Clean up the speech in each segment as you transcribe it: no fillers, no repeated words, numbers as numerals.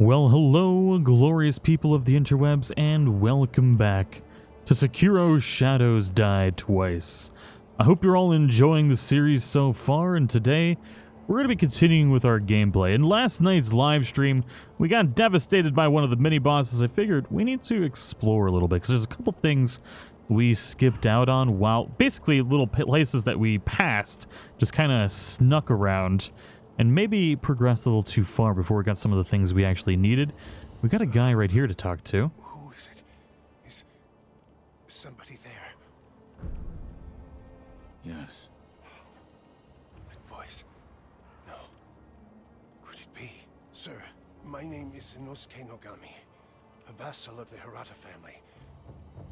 Well, hello, glorious people of the interwebs, and welcome back to Sekiro Shadows Die Twice. I hope you're all enjoying the series so far, and today we're going to be continuing with our gameplay. In last night's live stream, we got devastated by one of the mini-bosses. I figured we need to explore a little bit, because there's a couple things we skipped out on, while basically little places that we passed, just kind of snuck around, and maybe progressed a little too far before we got some of the things we actually needed. We got a guy right here to talk to. Who is it? Is somebody there? Yes. That voice. No. Could it be? Sir, my name is Inosuke Nogami, a vassal of the Hirata family.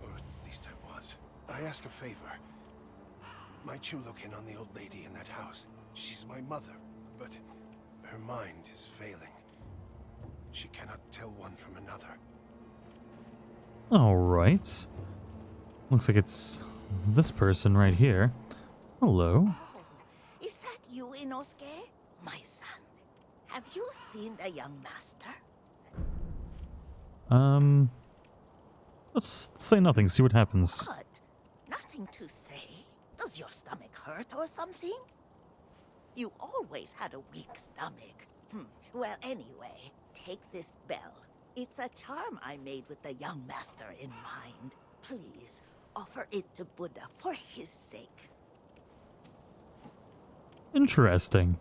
Or at least I was. I ask a favor. Might you look in on the old lady in that house? She's my mother, but her mind is failing. She cannot tell one from another. Alright. Looks like it's this person right here. Hello. Oh, is that you, Inosuke? My son. Have you seen the young master? Let's say nothing, see what happens. What? Nothing to say? Does your stomach hurt or something? You always had a weak stomach. Well, anyway, take this bell. It's a charm I made with the young master in mind. Please, offer it to Buddha for his sake. Interesting.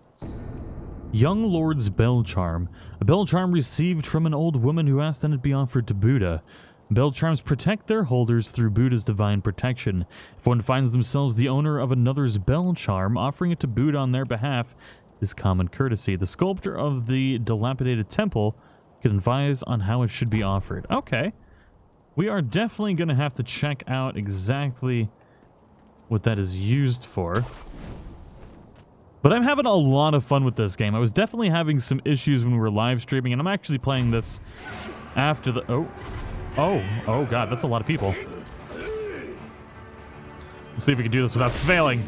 Young Lord's Bell Charm. A bell charm received from an old woman who asked that it be offered to Buddha. Bell charms protect their holders through Buddha's divine protection. If one finds themselves the owner of another's bell charm, offering it to Buddha on their behalf is common courtesy. The sculptor of the dilapidated temple can advise on how it should be offered. Okay. We are definitely going to have to check out exactly what that is used for. But I'm having a lot of fun with this game. I was definitely having some issues when we were live streaming, and I'm actually playing this after the... Oh god, that's a lot of people. Let's see if we can do this without failing.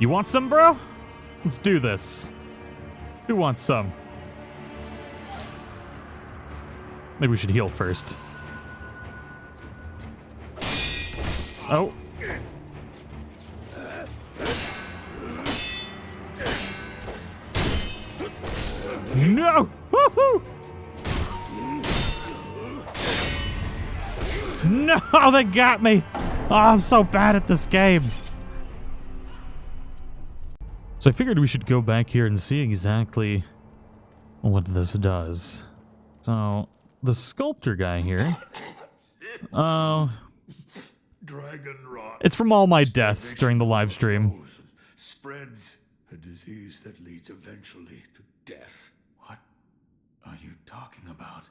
You want some, bro? Let's do this. Who wants some? Maybe we should heal first. Oh. No! Woohoo! No, they got me! Oh, I'm so bad at this game. So I figured we should go back here and see exactly what this does. So, the sculptor guy here... Oh... Dragonrot. It's from all my deaths during the live stream. Spreads a disease that leads eventually to death. What are you talking about?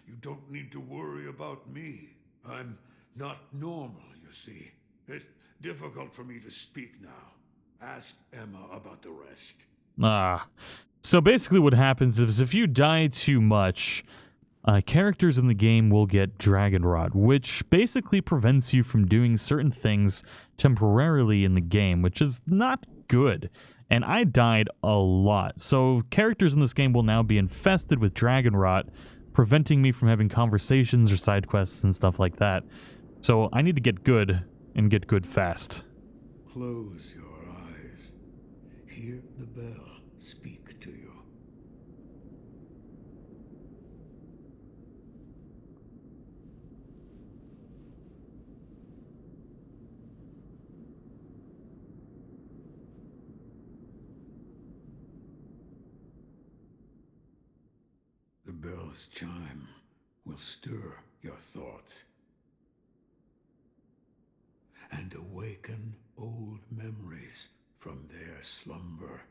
You don't need to worry about me. I'm not normal, you see. It's difficult for me to speak now. Ask Emma about the rest. So basically what happens is if you die too much, characters in the game will get Dragonrot, which basically prevents you from doing certain things temporarily in the game, which is not good. And I died a lot. So characters in this game will now be infested with Dragonrot, preventing me from having conversations or side quests and stuff like that. So I need to get good, and get good fast. Close your eyes. Hear the bell speak to you. The bell's chime will stir your thoughts and awaken old memories from their slumber.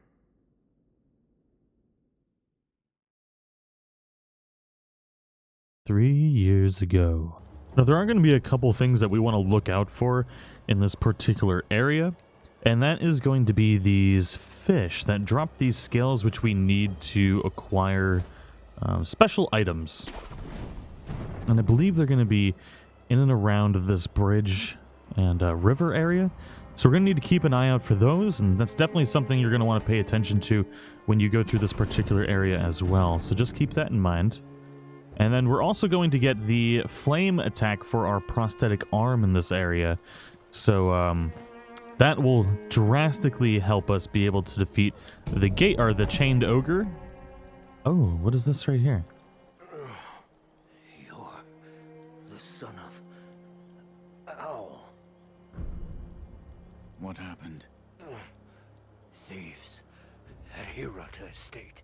"3 years ago." Now, there are going to be a couple things that we want to look out for in this particular area, and that is going to be these fish that drop these scales which we need to acquire special items. And I believe they're going to be in and around this bridge and river area. So we're going to need to keep an eye out for those, and that's definitely something you're going to want to pay attention to when you go through this particular area as well. So just keep that in mind. And then we're also going to get the flame attack for our prosthetic arm in this area. So that will drastically help us be able to defeat the the chained ogre. Oh, what is this right here? You're the son of... Ow. What happened? Thieves at Hirata Estate.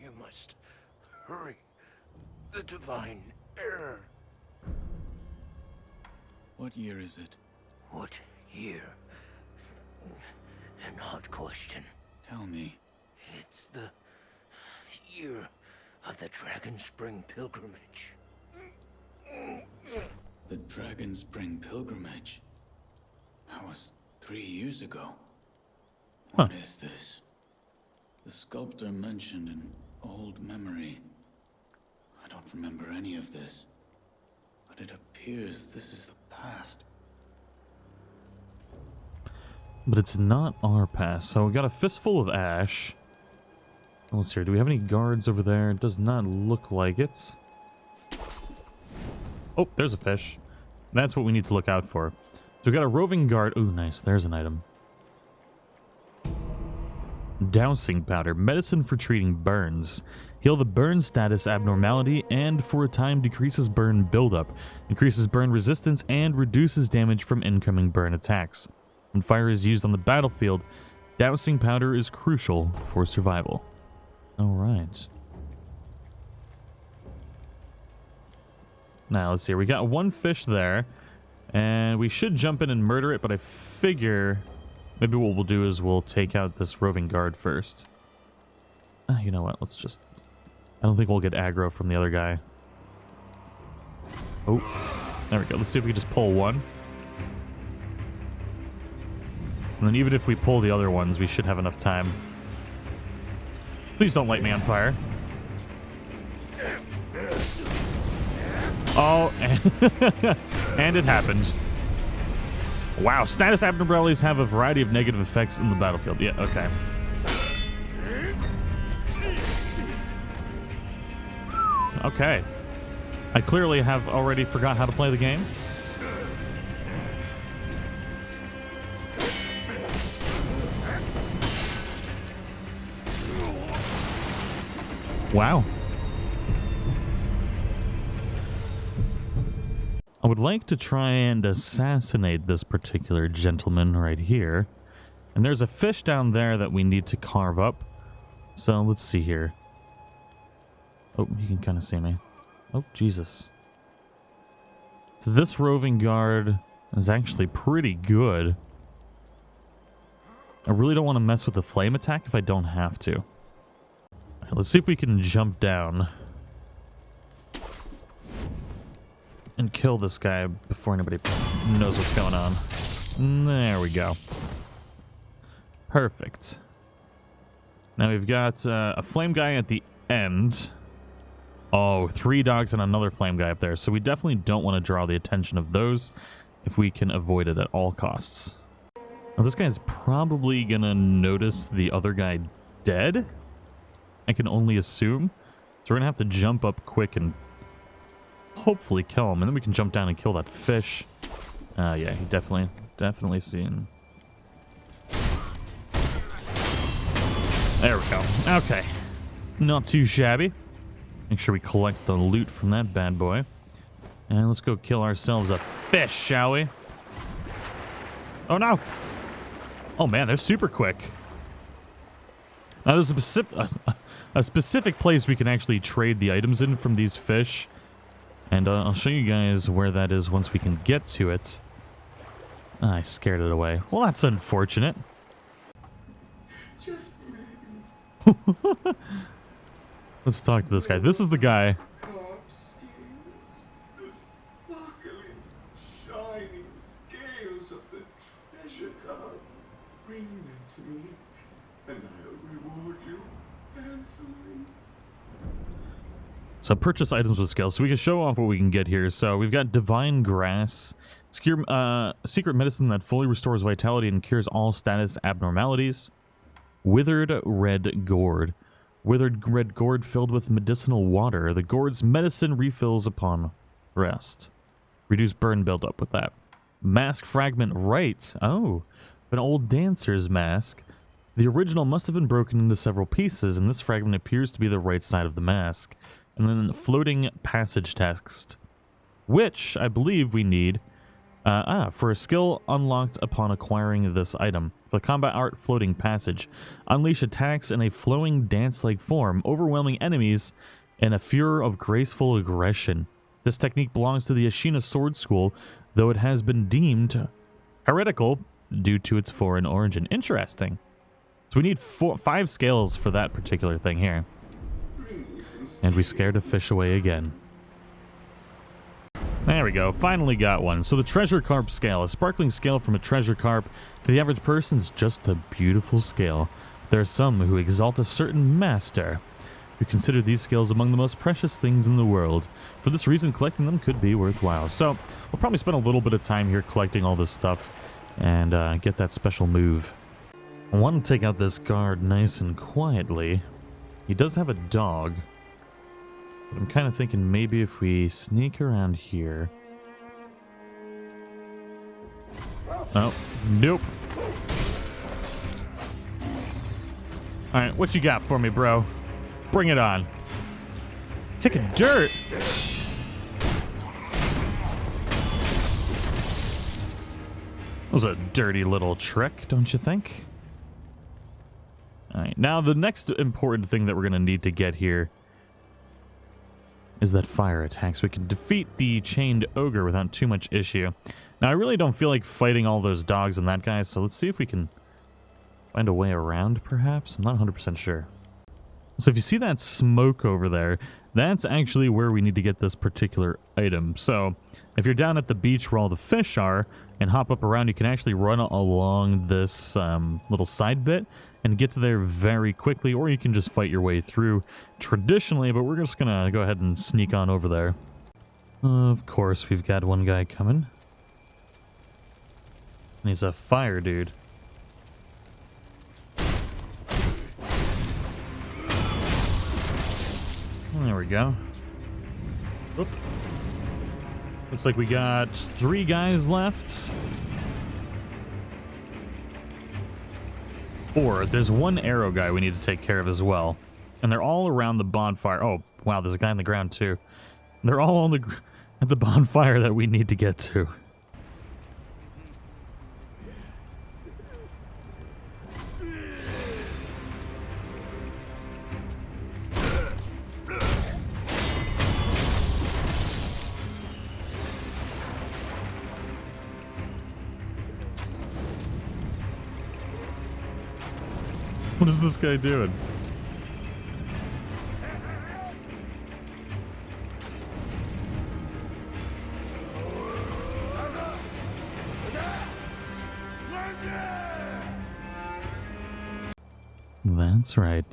You must hurry. The divine heir. What year is it? What year? An odd question. Tell me. It's the year of the Dragon Spring pilgrimage. The Dragon Spring pilgrimage? That was 3 years ago. What is this? The sculptor mentioned an old memory. I don't remember any of this. But it appears this is the past. But it's not our past. So we got a fistful of ash. Let's see, do we have any guards over there? It does not look like it. Oh, there's a fish. That's what we need to look out for. So we got a roving guard. Ooh, nice. There's an item. Dousing powder. Medicine for treating burns. Heal the burn status abnormality and for a time decreases burn buildup. Increases burn resistance and reduces damage from incoming burn attacks. When fire is used on the battlefield, dousing powder is crucial for survival. Alright. Now, let's see. We got one fish there. And we should jump in and murder it, but I figure maybe what we'll do is we'll take out this roving guard first. You know what? Let's just... I don't think we'll get aggro from the other guy. Oh, there we go. Let's see if we can just pull one. And then even if we pull the other ones, we should have enough time. Please don't light me on fire. Oh, and it happened. Wow, status abnormalities have a variety of negative effects in the battlefield. Yeah, okay. Okay. I clearly have already forgot how to play the game. Wow. I would like to try and assassinate this particular gentleman right here. And there's a fish down there that we need to carve up. So let's see here. Oh, you can kind of see me. Oh, Jesus. So this roving guard is actually pretty good. I really don't want to mess with the flame attack if I don't have to. All right, let's see if we can jump down and kill this guy before anybody knows what's going on. There we go. Perfect. Now we've got a flame guy at the end. Oh, 3 dogs and another flame guy up there. So we definitely don't want to draw the attention of those if we can avoid it at all costs. Now this guy's probably going to notice the other guy dead. I can only assume. So we're going to have to jump up quick and hopefully kill him. And then we can jump down and kill that fish. Yeah, he definitely seen. There we go. Okay. Not too shabby. Make sure we collect the loot from that bad boy. And let's go kill ourselves a fish, shall we? Oh, no. Oh, man, they're super quick. Now, there's a specific place we can actually trade the items in from these fish. And I'll show you guys where that is once we can get to it. I scared it away. Well, that's unfortunate. Just Let's talk to this guy. This is the guy. Carp scales, the sparkling, shining scales of the treasure carp. Bring them to me, and I'll reward you handsomely. So purchase items with scale. So we can show off what we can get here. So we've got divine grass. Secret medicine that fully restores vitality and cures all status abnormalities. Withered red gourd. Withered red gourd filled with medicinal water. The gourd's medicine refills upon rest. Reduce burn buildup with that. Mask fragment right. Oh, an old dancer's mask. The original must have been broken into several pieces, and this fragment appears to be the right side of the mask. And then floating passage text, which I believe we need for a skill unlocked upon acquiring this item. For the combat art floating passage, unleash attacks in a flowing dance-like form, overwhelming enemies in a furor of graceful aggression. This technique belongs to the Ashina sword school, though it has been deemed heretical due to its foreign origin. Interesting. So we need 5 scales for that particular thing here. And we scared a fish away again. There we go, finally got one. So the treasure carp scale, a sparkling scale from a treasure carp, to the average person is just a beautiful scale. There are some who exalt a certain master, who consider these scales among the most precious things in the world. For this reason, collecting them could be worthwhile. So we'll probably spend a little bit of time here collecting all this stuff and get that special move. I want to take out this guard nice and quietly. He does have a dog. But I'm kind of thinking maybe if we sneak around here. Oh, nope. Alright, what you got for me, bro? Bring it on. Kicking dirt! That was a dirty little trick, don't you think? Alright, now the next important thing that we're going to need to get here is that fire attack, so we can defeat the chained ogre without too much issue. Now, I really don't feel like fighting all those dogs and that guy, so let's see if we can find a way around, perhaps? I'm not 100% sure. So if you see that smoke over there, that's actually where we need to get this particular item. So if you're down at the beach where all the fish are and hop up around, you can actually run along this little side bit and get to there very quickly, or you can just fight your way through traditionally, but we're just gonna go ahead and sneak on over there. Of course, we've got one guy coming. And he's a fire dude. There we go. Oop. Looks like we got 3 guys left. 4. There's one arrow guy we need to take care of as well. And they're all around the bonfire. Oh, wow, there's a guy on the ground too. They're all on at the bonfire that we need to get to. What is this guy doing? That's right.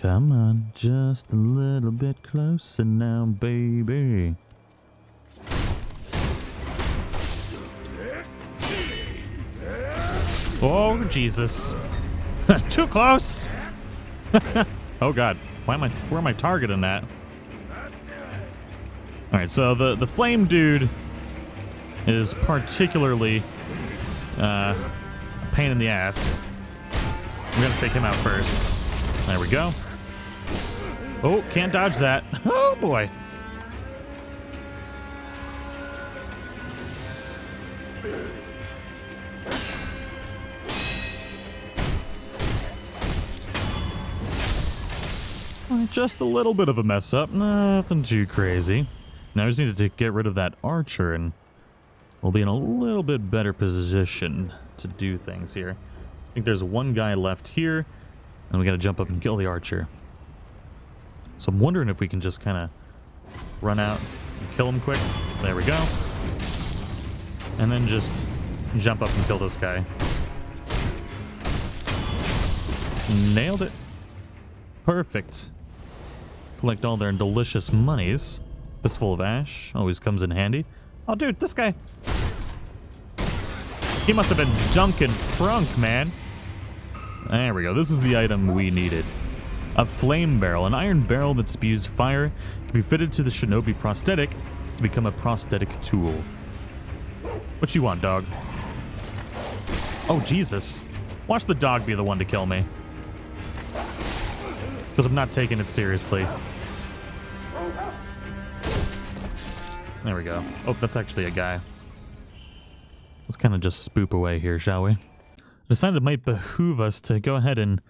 Come on, just a little bit closer now, baby. Oh, Jesus. Too close! Oh god, where am I targeting that? Alright, so the flame dude is particularly a pain in the ass. We're gonna take him out first. There we go. Oh, can't dodge that. Oh boy. Just a little bit of a mess up, nothing too crazy. Now I just need to get rid of that archer and we'll be in a little bit better position to do things here. I think there's one guy left here and we gotta jump up and kill the archer. So I'm wondering if we can just kind of run out and kill him quick. There we go. And then just jump up and kill this guy. Nailed it. Perfect. Collect all their delicious monies. Fistful of ash always comes in handy. Oh, dude, this guy. He must have been dunking Frunk, man. There we go. This is the item we needed. A flame barrel. An iron barrel that spews fire can be fitted to the Shinobi prosthetic to become a prosthetic tool. What you want, dog? Oh, Jesus. Watch the dog be the one to kill me. Because I'm not taking it seriously. There we go. Oh, that's actually a guy. Let's kind of just spoop away here, shall we? I decided it might behoove us to go ahead and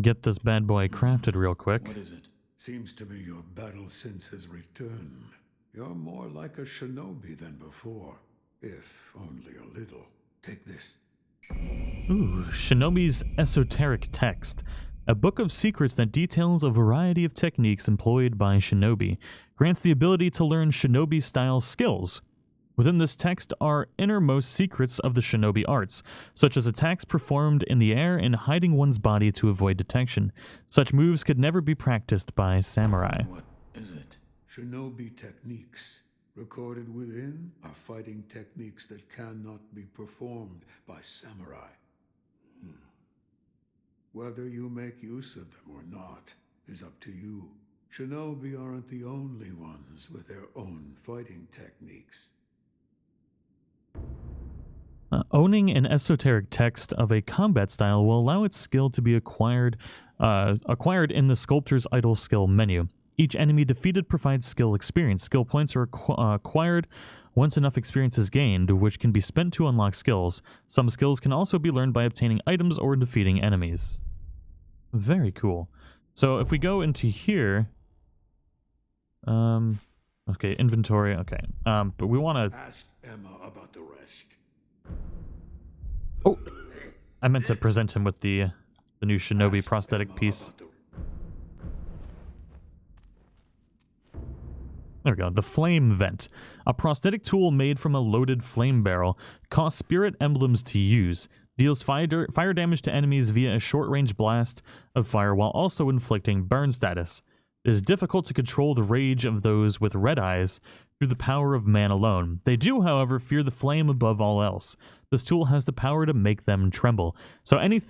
get this bad boy crafted real quick. What is it? Seems to me your battle sense has returned. You're more like a shinobi than before, if only a little. Take this. Ooh, Shinobi's Esoteric Text. A book of secrets that details a variety of techniques employed by shinobi. Grants the ability to learn shinobi-style skills. Within this text are innermost secrets of the shinobi arts, such as attacks performed in the air and hiding one's body to avoid detection. Such moves could never be practiced by samurai. What is it? Shinobi techniques. Recorded within are fighting techniques that cannot be performed by samurai. Whether you make use of them or not is up to you. Shinobi aren't the only ones with their own fighting techniques. Owning an esoteric text of a combat style will allow its skill to be acquired in the Sculptor's Idle skill menu. Each enemy defeated provides skill experience. Skill points are acquired once enough experience is gained, which can be spent to unlock skills. Some skills can also be learned by obtaining items or defeating enemies. Very cool. So if we go into here... okay, inventory, okay. But we want to... Ask Emma about the rest. Oh! I meant to present him with the new Shinobi prosthetic piece. There we go. The Flame Vent. A prosthetic tool made from a loaded flame barrel. Costs spirit emblems to use. Deals fire damage to enemies via a short-range blast of fire while also inflicting burn status. It is difficult to control the rage of those with red eyes through the power of man alone. They do, however, fear the flame above all else. This tool has the power to make them tremble. So any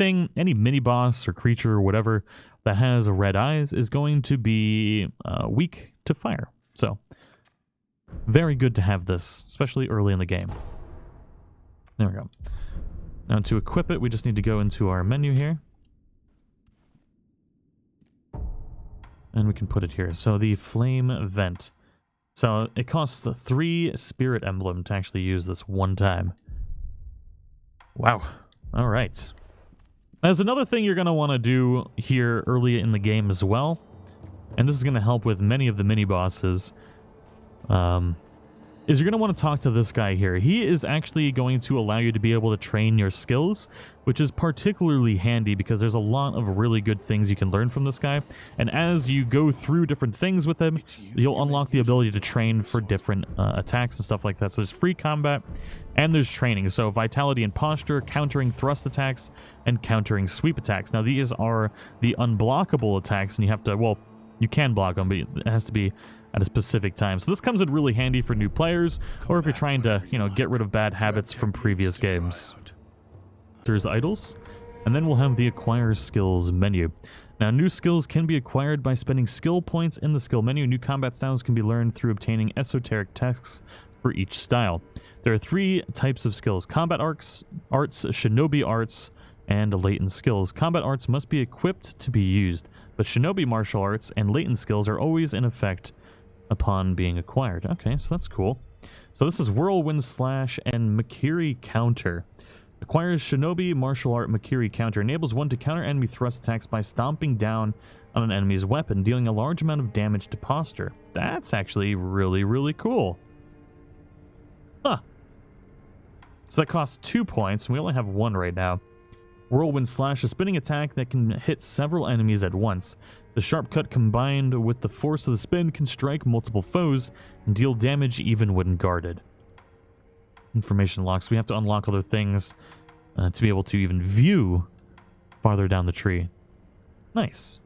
mini-boss or creature or whatever that has red eyes is going to be weak to fire. So, very good to have this, especially early in the game. There we go. Now to equip it, we just need to go into our menu here. And we can put it here. So the Flame Vent. So it costs the 3 spirit emblem to actually use this one time. Wow. Alright. There's another thing you're going to want to do here early in the game as well. And this is going to help with many of the mini-bosses. Is you're going to want to talk to this guy here. He is actually going to allow you to be able to train your skills, which is particularly handy because there's a lot of really good things you can learn from this guy. And as you go through different things with him, you'll unlock the ability to train for different attacks and stuff like that. So there's free combat and there's training. So vitality and posture, countering thrust attacks, and countering sweep attacks. Now these are the unblockable attacks, and you have to, well, you can block them, but it has to be at a specific time. So this comes in really handy for new players, or if you're trying to, get rid of bad habits from previous games. There's idols, and then we'll have the acquire skills menu. Now, new skills can be acquired by spending skill points in the skill menu. New combat styles can be learned through obtaining esoteric texts for each style. There are 3 types of skills: combat arts, shinobi arts, and latent skills. Combat arts must be equipped to be used, but shinobi martial arts and latent skills are always in effect upon being acquired. Okay, so that's cool. So this is Whirlwind Slash and Makiri Counter. Acquires Shinobi Martial Art Makiri Counter. Enables one to counter enemy thrust attacks by stomping down on an enemy's weapon, dealing a large amount of damage to posture. That's actually really, really cool. Huh. So that costs 2 points, and we only have 1 right now. Whirlwind Slash, a spinning attack that can hit several enemies at once. The sharp cut combined with the force of the spin can strike multiple foes and deal damage even when guarded. Information locks. We have to unlock other things to be able to even view farther down the tree. Nice.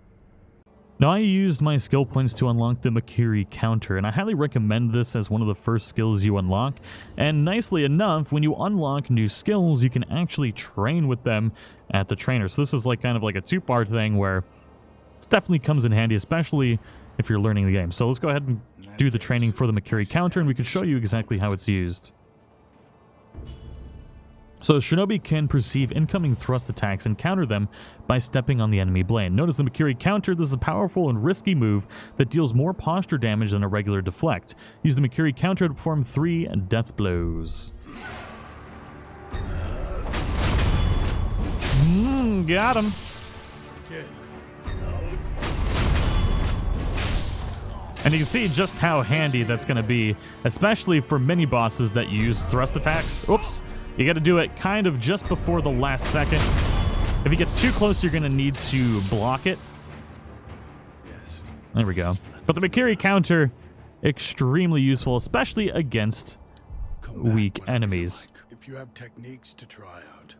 Now, I used my skill points to unlock the Makiri counter, and I highly recommend this as one of the first skills you unlock. And nicely enough, when you unlock new skills, you can actually train with them at the trainer. So this is like kind of like a two-part thing where it definitely comes in handy, especially if you're learning the game. So let's go ahead and do the training for the Makiri counter, and we can show you exactly how it's used. So Shinobi can perceive incoming thrust attacks and counter them by stepping on the enemy blade. Notice the Makiri counter. This is a powerful and risky move that deals more posture damage than a regular deflect. Use the Makiri counter to perform 3 death blows. Got him. And you can see just how handy that's going to be, especially for mini bosses that use thrust attacks. Oops. You got to do it kind of just before the last second. If he gets too close, you're going to need to block it. Yes. There we go. But the Makiri counter, extremely useful, especially against weak enemies. If you have techniques to try out,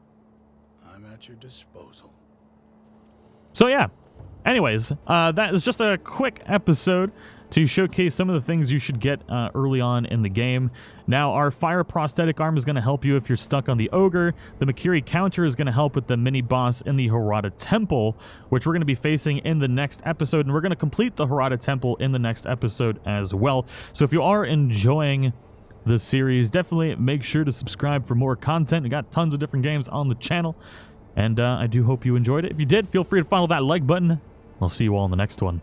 I'm at your disposal. So yeah. Anyways, that is just a quick episode to showcase some of the things you should get early on in the game. Now, our fire prosthetic arm is going to help you if you're stuck on the ogre. The Makiri counter is going to help with the mini-boss in the Hirata temple, which we're going to be facing in the next episode, and we're going to complete the Hirata temple in the next episode as well. So if you are enjoying the series, definitely make sure to subscribe for more content. We got tons of different games on the channel, and I do hope you enjoyed it. If you did, feel free to follow that like button. I'll see you all in the next one.